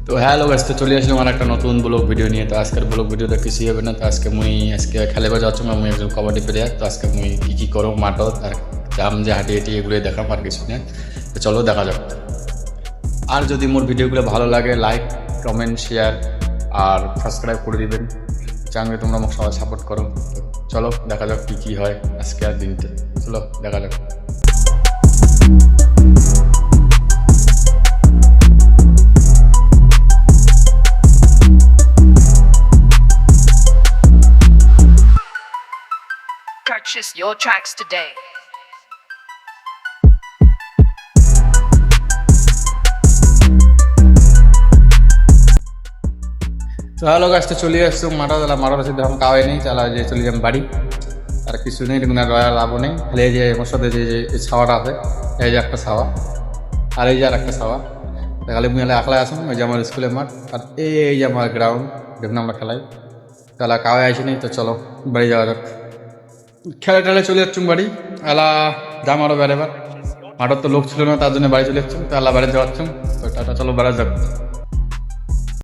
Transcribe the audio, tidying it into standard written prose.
তো hello guys, তো চলে আসলাম আর একটা নতুন ব্লগ ভিডিও নিয়ে। তো আজকের ব্লগ ভিডিওটা কিছুই হবে না। তো আজকে খেলে যাচ্ছি, আমি একজন কবাডি প্লেয়ার। তো আজকে মুই কী করো মাঠত আর জাম যে হাঁটি হাঁটি এগুলো দেখাম আর কিছু না। তো চলো দেখা যাক। আর যদি মোর ভিডিওগুলো ভালো লাগে লাইক কমেন্ট শেয়ার আর সাবস্ক্রাইব করে দিবেন। চাঙ্গে তোমরা আমাকে সবাই সাপোর্ট করো। তো চলো দেখা যাক কী কী হয় আজকে আর দিনতে। চলো দেখা যাক। Purchase your tracks today. তো হ্যালো গাছ, তো চলে আসছো মারা আছে যখন কাওয়াই নেই, চালা যে চলে যাম বাড়ি। আর কিছু নেই, এরকম রয়া লাভও নেই। খালি এই যে আমার সাথে যে ছাওয়াটা আছে, এই যে একটা ছাওয়া আর এই যে আর একটা ছাওয়া। খালি মুই একলাই আসুন, ওই যে আমার স্কুলের মাঠ আর এই যে আমার গ্রাউন্ড যেখানে আমরা খেলাই। তাহলে কাওয়াই আসি নেই। তো চলো বাড়ি যাওয়া যাক। খেলা টেলা চলে যাচ্ছুম বাড়ি। আলা যাম আরও বেড়েবার। মাঠের তো লোক ছিল না, তার জন্য বাড়ি চলে যাচ্ছুম। তো আল্লাহ বাড়ি যাওয়াচ্ছুম। তো টাটা, চলো বেড়া যাক।